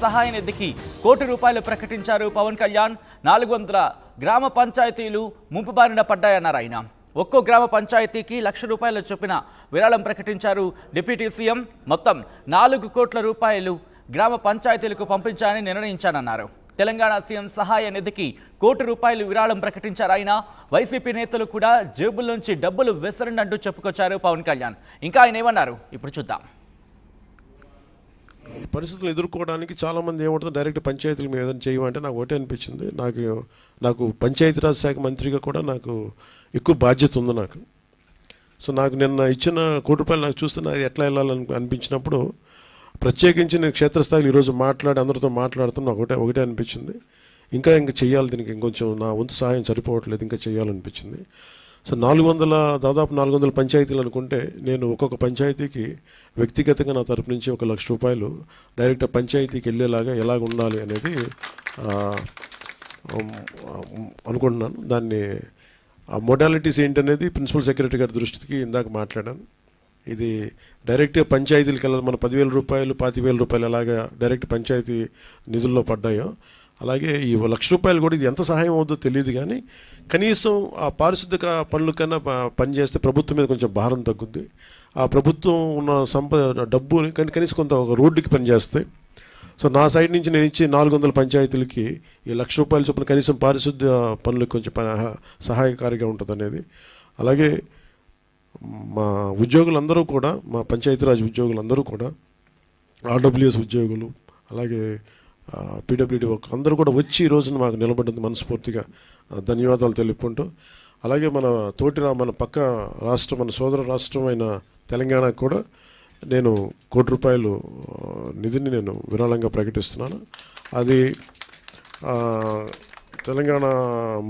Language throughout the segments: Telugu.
సహాయ నిధికి ₹1 కోటి ప్రకటించారు పవన్ కళ్యాణ్. 400 గ్రామ పంచాయతీలు ముంపు బారిన పడ్డాయన్నారు ఆయన. ఒక్కో గ్రామ పంచాయతీకి ₹1,00,000 చొప్పున విరాళం ప్రకటించారు డిప్యూటీ సీఎం. మొత్తం ₹4 కోట్ల గ్రామ పంచాయతీలకు పంపించాలని నిర్ణయించానన్నారు. తెలంగాణ సీఎం సహాయ నిధికి ₹1 కోటి విరాళం ప్రకటించారు ఆయన. వైసీపీ నేతలు కూడా జేబుల్లోంచి డబ్బులు విసరండి అంటూ చెప్పుకొచ్చారు పవన్ కళ్యాణ్. ఇంకా ఆయన ఏమన్నారు ఇప్పుడు చూద్దాం. పరిస్థితులు ఎదుర్కోవడానికి చాలామంది ఏమంటుంది, డైరెక్ట్ పంచాయతీల మీద ఏదైనా చేయమంటే నాకు ఒకటే అనిపించింది. నాకు పంచాయతీరాజ్ శాఖ మంత్రిగా కూడా నాకు ఎక్కువ బాధ్యత ఉంది నాకు. సో నాకు నిన్న ఇచ్చిన ₹1 కోటి నాకు చూస్తే నాకు ఎట్లా వెళ్ళాలని అనిపించినప్పుడు ప్రత్యేకించి నేను క్షేత్రస్థాయిలో ఈరోజు అందరితో మాట్లాడుతున్నా ఒకటే అనిపించింది. ఇంకా చెయ్యాలి, దీనికి ఇంకొంచెం నా వంతు సహాయం సరిపోవట్లేదు, ఇంకా చేయాలనిపించింది. సో దాదాపు 400 పంచాయతీలు అనుకుంటే నేను ఒక్కొక్క పంచాయతీకి వ్యక్తిగతంగా నా తరపు నుంచి ₹1,00,000 డైరెక్ట్ పంచాయతీకి వెళ్ళేలాగా ఎలాగ ఉండాలి అనేది అనుకుంటున్నాను. దాన్ని మోడాలిటీస్ ఏంటనేది ప్రిన్సిపల్ సెక్రటరీ గారి దృష్టికి ఇందాక మాట్లాడాను. ఇది డైరెక్ట్గా పంచాయతీలకు వెళ్ళాలి. మన ₹10,000 ₹25,000 అలాగా డైరెక్ట్ పంచాయతీ నిధుల్లో పడ్డాయో అలాగే ఈ ₹1,00,000 కూడా ఇది ఎంత సహాయం అవుతుందో తెలియదు, కానీ కనీసం ఆ పారిశుద్ధ్య పనుల కన్నా పనిచేస్తే ప్రభుత్వం మీద కొంచెం భారం తగ్గుద్ది. ఆ ప్రభుత్వం ఉన్న డబ్బు కనీసం కొంత ఒక రోడ్డుకి పనిచేస్తాయి. సో నా సైడ్ నుంచి నేను ఇచ్చి 400 పంచాయతీలకి ఈ ₹1,00,000 చొప్పున కనీసం పారిశుద్ధ్య పనులకు కొంచెం సహాయకారిగా ఉంటుంది అనేది. అలాగే మా ఉద్యోగులందరూ కూడా, మా పంచాయతీరాజ్ ఉద్యోగులందరూ కూడా, RWS ఉద్యోగులు అలాగే PWD అందరూ కూడా వచ్చి ఈ రోజున మాకు నిలబడింది మనస్ఫూర్తిగా ధన్యవాదాలు తెలుపుకుంటూ, అలాగే మన పక్క రాష్ట్రం, మన సోదర రాష్ట్రం అయిన తెలంగాణకు కూడా నేను ₹1 కోటి నిధిని నేను విరాళంగా ప్రకటిస్తున్నాను. అది తెలంగాణ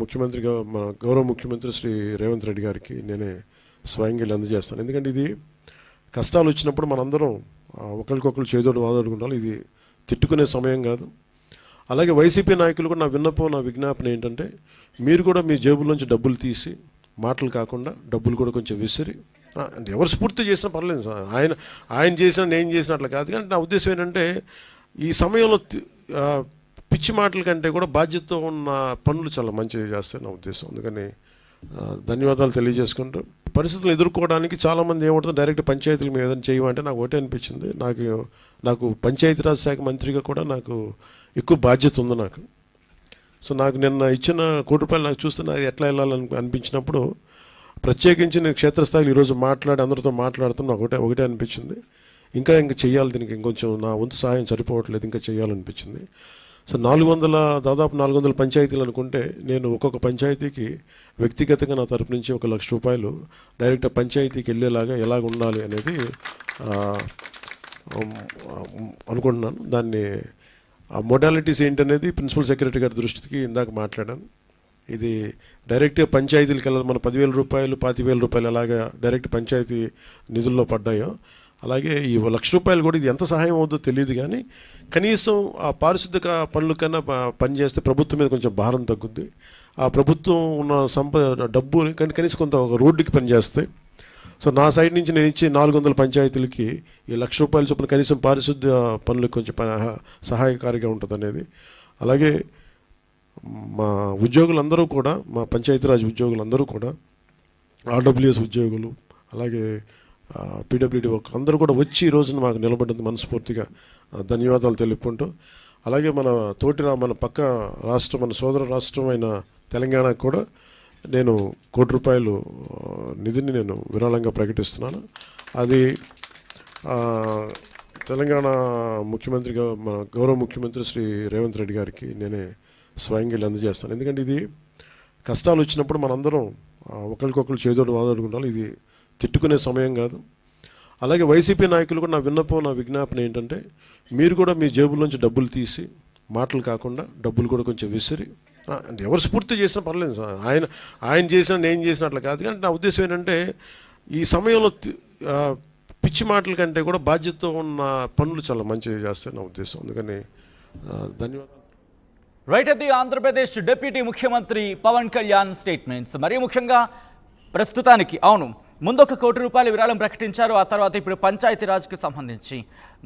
ముఖ్యమంత్రిగా మన గౌరవ ముఖ్యమంత్రి శ్రీ రేవంత్ రెడ్డి గారికి నేనే స్వయంగా అందజేస్తాను. ఎందుకంటే ఇది కష్టాలు వచ్చినప్పుడు మనందరం ఒకరికొకరు చేదోడు వాదోడుకుంటాం. ఇది తిట్టుకునే సమయం కాదు. అలాగే వైసీపీ నాయకులు కూడా నా విజ్ఞాపన ఏంటంటే, మీరు కూడా మీ జేబుల్లోంచి డబ్బులు తీసి, మాటలు కాకుండా డబ్బులు కూడా కొంచెం విసిరి, అంటే ఎవరు స్ఫూర్తి చేసినా పర్లేదు సార్, ఆయన చేసినా నేను చేసిన అట్లా కాదు. కానీ నా ఉద్దేశం ఏంటంటే, ఈ సమయంలో పిచ్చి మాటల కంటే కూడా బాధ్యతతో ఉన్న పనులు చాలా మంచిగా చేస్తాయి నా ఉద్దేశం. అందుకని ధన్యవాదాలు తెలియజేసుకుంటూ, పరిస్థితులు ఎదుర్కోవడానికి చాలామంది ఏమంటుంది, డైరెక్ట్ పంచాయతీల మీద ఏదైనా చేయమంటే నాకు ఒకటే అనిపించింది. నాకు పంచాయతీరాజ్ శాఖ మంత్రిగా కూడా నాకు ఎక్కువ బాధ్యత ఉంది నాకు. సో నాకు నిన్న ఇచ్చిన ₹1 నాకు చూస్తే నాకు ఎట్లా వెళ్ళాలని అనిపించినప్పుడు ప్రత్యేకించి నేను క్షేత్రస్థాయిలో ఈరోజు అందరితో మాట్లాడుతున్నా ఒకటే అనిపించింది. ఇంకా చెయ్యాలి, దీనికి ఇంకొంచెం నా వంతు సహాయం సరిపోవట్లేదు, ఇంకా చేయాలనిపించింది. సో దాదాపు 400 పంచాయతీలు అనుకుంటే నేను ఒక్కొక్క పంచాయతీకి వ్యక్తిగతంగా నా తరపు నుంచి ₹1,00,000 డైరెక్ట్ పంచాయతీకి వెళ్ళేలాగా ఎలాగ ఉండాలి అనేది అనుకుంటున్నాను. దాన్ని మోడాలిటీస్ ఏంటనేది ప్రిన్సిపల్ సెక్రటరీ గారి దృష్టికి ఇందాక మాట్లాడాను. ఇది డైరెక్ట్గా పంచాయతీలకు వెళ్ళాలి. మన ₹10,000 ₹25,000 అలాగా డైరెక్ట్ పంచాయతీ నిధుల్లో పడ్డాయో అలాగే ఈ ₹1,00,000 కూడా ఇది ఎంత సహాయం అవుతుందో తెలియదు, కానీ కనీసం ఆ పారిశుద్ధ్య పనుల కన్నా పనిచేస్తే ప్రభుత్వం మీద కొంచెం భారం తగ్గుద్ది. ఆ ప్రభుత్వం ఉన్న డబ్బు కనీసం కొంత ఒక రోడ్డుకి పనిచేస్తాయి. సో నా సైడ్ నుంచి నేను ఇచ్చి 400 పంచాయతీలకి ఈ ₹1,00,000 చొప్పున కనీసం పారిశుద్ధ్య పనులకు కొంచెం సహాయకారిగా ఉంటుంది అనేది. అలాగే మా ఉద్యోగులందరూ కూడా, మా పంచాయతీరాజ్ ఉద్యోగులందరూ కూడా, RWS ఉద్యోగులు అలాగే PWD అందరూ కూడా వచ్చి ఈ రోజున మాకు నిలబడింది మనస్ఫూర్తిగా ధన్యవాదాలు తెలుపుకుంటూ, అలాగే మన పక్క రాష్ట్రం, మన సోదర రాష్ట్రం అయిన తెలంగాణకు కూడా నేను ₹1 కోటి నిధిని నేను విరాళంగా ప్రకటిస్తున్నాను. అది తెలంగాణ ముఖ్యమంత్రిగా మన గౌరవ ముఖ్యమంత్రి శ్రీ రేవంత్ రెడ్డి గారికి నేనే స్వయంగా అందజేస్తాను. ఎందుకంటే ఇది కష్టాలు వచ్చినప్పుడు మనందరం ఒకరికొకరు చేదోడు వాదోడుకుంటాం. ఇది తిట్టుకునే సమయం కాదు. అలాగే వైసీపీ నాయకులు కూడా నా విజ్ఞాపన ఏంటంటే, మీరు కూడా మీ జేబుల్లోంచి డబ్బులు తీసి, మాటలు కాకుండా డబ్బులు కూడా కొంచెం విసిరి, అంటే ఎవరు స్ఫూర్తి చేసినా పర్లేదు సార్, ఆయన చేసినా నేను చేసిన అట్లా కాదు. కానీ నా ఉద్దేశం ఏంటంటే, ఈ సమయంలో పిచ్చి మాటల కంటే కూడా బాధ్యతతో ఉన్న పనులు చాలా మంచిగా చేస్తాయి నా ఉద్దేశం. అందుకని ధన్యవాదాలు. రైట్, అది ఆంధ్రప్రదేశ్ డిప్యూటీ ముఖ్యమంత్రి పవన్ కళ్యాణ్ స్టేట్మెంట్స్. మరీ ముఖ్యంగా ప్రస్తుతానికి ముందు ₹1 కోటి విరాళం ప్రకటించారు. ఆ తర్వాత ఇప్పుడు పంచాయతీరాజ్కి సంబంధించి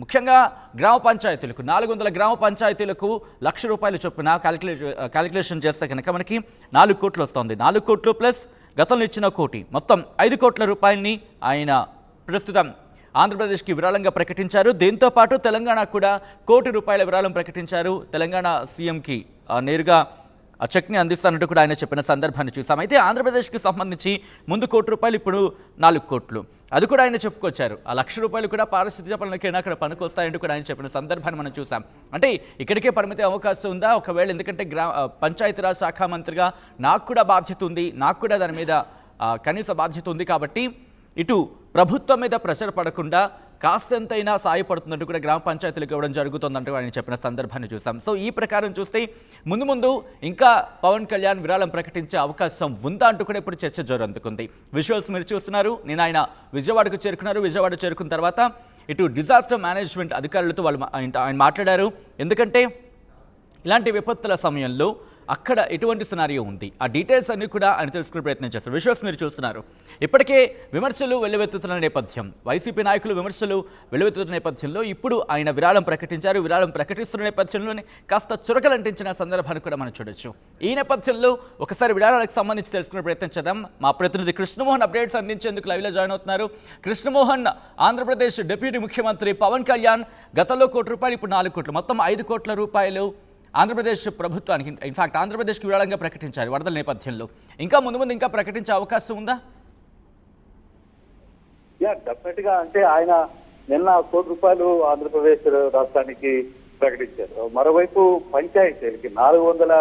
ముఖ్యంగా గ్రామ పంచాయతీలకు 400 గ్రామ పంచాయతీలకు ₹1,00,000 చొప్పున క్యాలిక్యులేషన్ చేస్తే కనుక మనకి 4 కోట్లు వస్తుంది. 4 కోట్లు ప్లస్ గతంలో ఇచ్చిన కోటి, మొత్తం 5 కోట్ల రూపాయలని ఆయన ప్రస్తుతం ఆంధ్రప్రదేశ్కి విరాళంగా ప్రకటించారు. దీంతో పాటు తెలంగాణకు కూడా ₹1 కోటి విరాళం ప్రకటించారు. తెలంగాణ సీఎంకి నేరుగా చెక్ని అందిస్తానంటూ కూడా ఆయన చెప్పిన సందర్భాన్ని చూసాం. అయితే ఆంధ్రప్రదేశ్కి సంబంధించి ముందు ₹1 ఇప్పుడు 4 కోట్లు, అది కూడా ఆయన చెప్పుకొచ్చారు. ఆ ₹1,00,000 కూడా పారిశుద్ధ్య పనులకైనా అక్కడ పనికొస్తాయంటూ కూడా ఆయన చెప్పిన సందర్భాన్ని మనం చూసాం. అంటే ఇక్కడికే పరిమితి అవకాశం ఉందా? ఒకవేళ ఎందుకంటే పంచాయతీరాజ్ శాఖ మంత్రిగా నాకు కూడా బాధ్యత ఉంది, నాకు కూడా దాని మీద కనీస బాధ్యత ఉంది, కాబట్టి ఇటు ప్రభుత్వం మీద ప్రెషర్ పడకుండా కాస్తంతైనా సాయపడుతున్నట్టు కూడా గ్రామ పంచాయతీలకు ఇవ్వడం జరుగుతుందంటూ ఆయన చెప్పిన సందర్భాన్ని చూసాం. సో ఈ ప్రకారం చూస్తే ముందు ముందు ఇంకా పవన్ కళ్యాణ్ విరాళం ప్రకటించే అవకాశం ఉందా అంటూ కూడా ఇప్పుడు చర్చ జోరందుకుంది. విజువల్స్ మీరు చూస్తున్నారు. నేను ఆయన విజయవాడకు చేరుకున్నారు. విజయవాడ చేరుకున్న తర్వాత ఇటు డిజాస్టర్ మేనేజ్మెంట్ అధికారులతో ఆయన మాట్లాడారు. ఎందుకంటే ఇలాంటి విపత్తుల సమయంలో అక్కడ ఎటువంటి సినారియో ఉంది, ఆ డీటెయిల్స్ అన్ని కూడా ఆయన తెలుసుకునే ప్రయత్నం చేస్తారు. విజువల్స్ మీరు చూస్తున్నారు. ఇప్పటికే విమర్శలు వెల్లువెత్తుతున్న నేపథ్యం, వైసీపీ నాయకులు విమర్శలు వెల్లువెత్తుతున్న నేపథ్యంలో ఇప్పుడు ఆయన విరాళం ప్రకటించారు. విరాళం ప్రకటిస్తున్న నేపథ్యంలోనే కాస్త చురకలంటించిన సందర్భాన్ని కూడా మనం చూడొచ్చు. ఈ నేపథ్యంలో ఒకసారి విరాళాలకు సంబంధించి తెలుసుకునే ప్రయత్నం చేద్దాం. మా ప్రతినిధి కృష్ణమోహన్ అప్డేట్స్ అందించేందుకు లైవ్లో జాయిన్ అవుతున్నారు. కృష్ణమోహన్, ఆంధ్రప్రదేశ్ డిప్యూటీ ముఖ్యమంత్రి పవన్ కళ్యాణ్ గతంలో ₹1 ఇప్పుడు 4 కోట్లు, మొత్తం ₹5 కోట్ల ఆంధ్రప్రదేశ్ ప్రభుత్వానికి, ఇన్ఫాక్ట్ ఆంధ్రప్రదేశ్కి విరాళంగా ప్రకటించారు వరదల నేపథ్యంలో. ఇంకా ముందు ఇంకా ప్రకటించే అవకాశం ఉందా? డెఫినెట్ గా, అంటే ఆయన నిన్న ₹1 ఆంధ్రప్రదేశ్ రాష్ట్రానికి ప్రకటించారు. మరోవైపు పంచాయతీలకి 400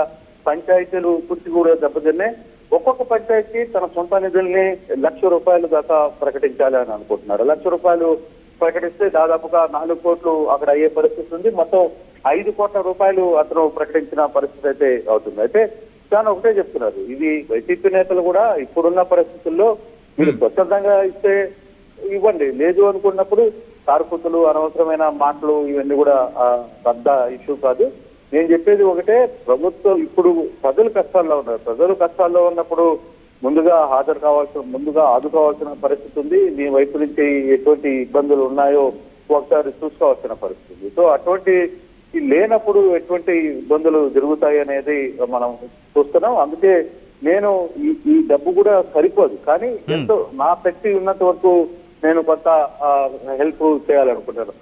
పంచాయతీలు పూర్తి కూడా దెబ్బతిన్నాయి. ఒక్కొక్క పంచాయతీ తన సొంత నిధుల్ని ₹1,00,000 దాకా ప్రకటించాలి అని అనుకుంటున్నారు. ₹1,00,000 ప్రకటిస్తే దాదాపుగా 4 కోట్లు అక్కడ అయ్యే పరిస్థితి ఉంది. మొత్తం ₹5 కోట్ల అతను ప్రకటించిన పరిస్థితి అయితే అవుతుంది. అయితే తాను ఒకటే చెప్తున్నారు, ఇది వైసీపీ నేతలు కూడా ఇప్పుడున్న పరిస్థితుల్లో మీరు స్వచ్ఛందంగా ఇస్తే ఇవ్వండి, లేదు అనుకున్నప్పుడు తారుపుతులు, అనవసరమైన మాటలు ఇవన్నీ కూడా పెద్ద ఇష్యూ కాదు. నేను చెప్పేది ఒకటే, ప్రభుత్వం ఇప్పుడు ప్రజలు కష్టాల్లో ఉన్నారు. ప్రజలు కష్టాల్లో ఉన్నప్పుడు ముందుగా ముందుగా ఆదుకోవాల్సిన పరిస్థితి ఉంది. మీ వైపు నుంచి ఎటువంటి ఇబ్బందులు ఉన్నాయో ఒకసారి చూసుకోవాల్సిన పరిస్థితి. సో అటువంటి లేనప్పుడు ఎటువంటి ఇబ్బందులు జరుగుతాయి అనేది మనం చూస్తున్నాం. అందుకే నేను ఈ డబ్బు కూడా సరిపోదు, కానీ ఎంతో నా శక్తి ఉన్నంత వరకు నేను కొంత హెల్ప్ చేయాలనుకుంటాను.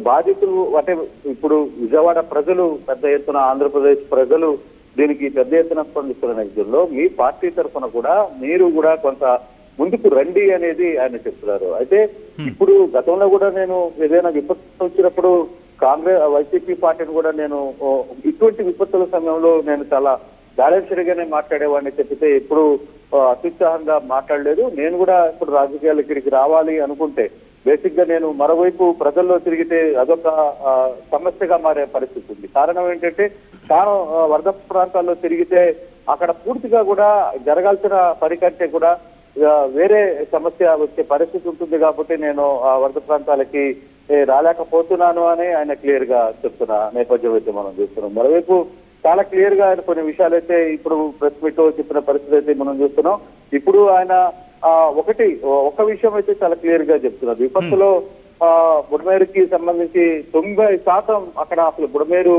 బాధితులు అంటే ఇప్పుడు విజయవాడ ప్రజలు పెద్ద ఎత్తున, ఆంధ్రప్రదేశ్ ప్రజలు దీనికి పెద్ద ఎత్తున స్పందిస్తున్న నేపథ్యంలో మీ పార్టీ తరఫున కూడా మీరు కూడా కొంత ముందుకు రండి అనేది ఆయన చెప్తున్నారు. అయితే ఇప్పుడు గతంలో కూడా నేను ఏదైనా విపత్తు వచ్చినప్పుడు వైసీపీ పార్టీని కూడా నేను ఇటువంటి విపత్తుల సమయంలో నేను చాలా బ్యాలెన్స్డ్ గానే మాట్లాడేవాడిని చెప్పితే ఎప్పుడు అత్యుత్సాహంగా మాట్లాడలేదు. నేను కూడా ఇప్పుడు రాజకీయాలు ఇక్కడికి రావాలి అనుకుంటే బేసిక్ గా నేను మరోవైపు ప్రజల్లో తిరిగితే అదొక సమస్యగా మారే పరిస్థితి ఉంది. కారణం ఏంటంటే తాను వరద ప్రాంతాల్లో తిరిగితే అక్కడ పూర్తిగా కూడా జరగాల్సిన పని కంటే కూడా వేరే సమస్య వచ్చే పరిస్థితి ఉంటుంది. కాబట్టి నేను ఆ వరద ప్రాంతాలకి రాలేకపోతున్నాను అని ఆయన క్లియర్ గా చెప్తున్న నేపథ్యం అయితే మనం చూస్తున్నాం. మరోవైపు చాలా క్లియర్ గా ఆయన కొన్ని విషయాలైతే ఇప్పుడు ప్రెస్ మీట్ లో చెప్పిన పరిస్థితి అయితే మనం చూస్తున్నాం. ఇప్పుడు ఆయన ఒక విషయం అయితే చాలా క్లియర్ గా చెప్తున్నారు. విపత్తులో బుడమేరుకి సంబంధించి 90% అక్కడ అసలు బుడమేరు